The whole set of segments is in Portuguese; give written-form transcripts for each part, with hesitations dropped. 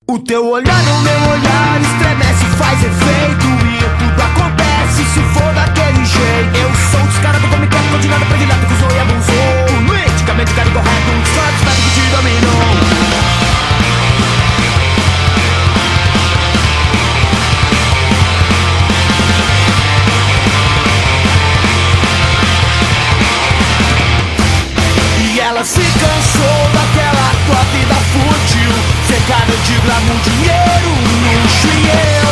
O teu olhar no meu olhar estremece, faz efeito e tudo acontece se for daquele jeito. Eu sou descarado como quero, continuando predileta que usou e abusou. Politicamente caro e correto, só destaque que te dominou. Ela se cansou daquela tua vida fútil, cercada de glamour, dinheiro, luxo e eu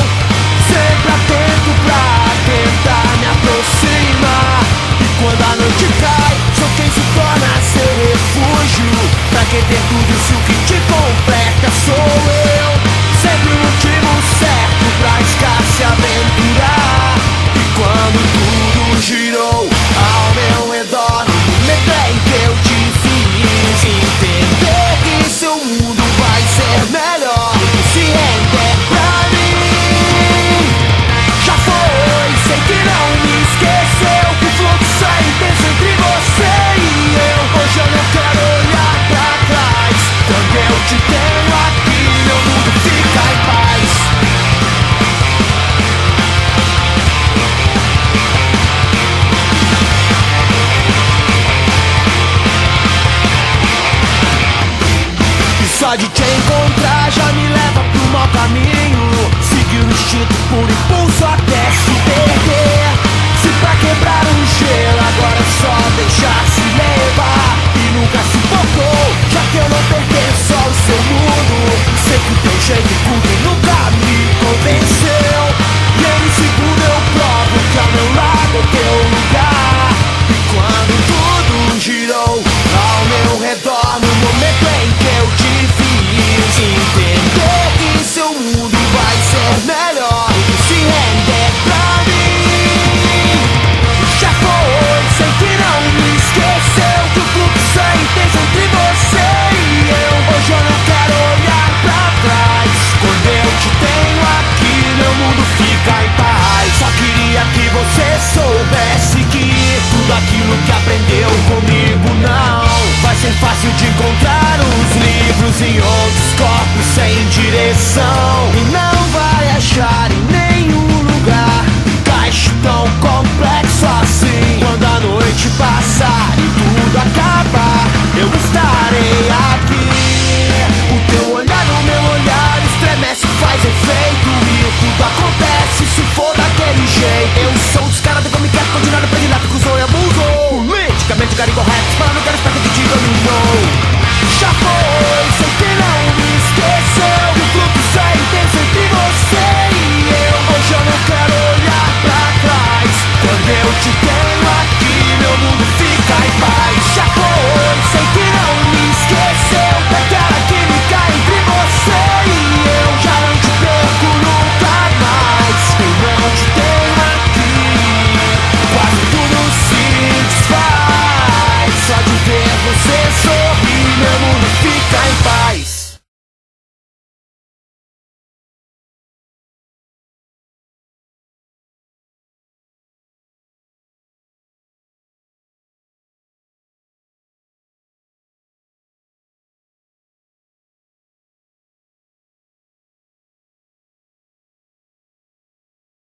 sempre atento pra tentar me aproximar. E quando a noite cai, sou quem se torna seu refúgio. Pra que ter tudo se o que te completa sou eu? Sempre o motivo certo pra arriscar se aventurar. E quando tudo girou ao meu redor, lembrei que eu te entender que seu mundo vai ser melhor se render pra mim. Já foi, sei que não me esqueceu, que o fluxo é intenso entre você e eu. Hoje eu não quero olhar pra trás, quando eu te tenho aqui meu mundo fica em paz. Só de te encontrar já me leva pro mau caminho. Seguir o instinto por impulso até se perder. Se pra quebrar o gelo agora é só deixar-se levar e nunca se tocou, já que eu não pertenço ao seu mundo. Sei que o teu jeito e culto nunca me convenceu. E em segundo eu provo que ao meu lado é teu lugar. E quando tudo girou ao meu redor, no momento em que eu te fiz entender que seu mundo vai ser melhor se render pra mim. Já foi, sei que não me esqueceu, que o fluxo é intenso entre você e eu. Hoje eu não quero olhar pra trás, quando eu te tenho aqui meu mundo fica em paz. Só queria que você soubesse que tudo aquilo que aprendeu comigo não vai ser fácil de encontrar os livros em outros corpos sem direção.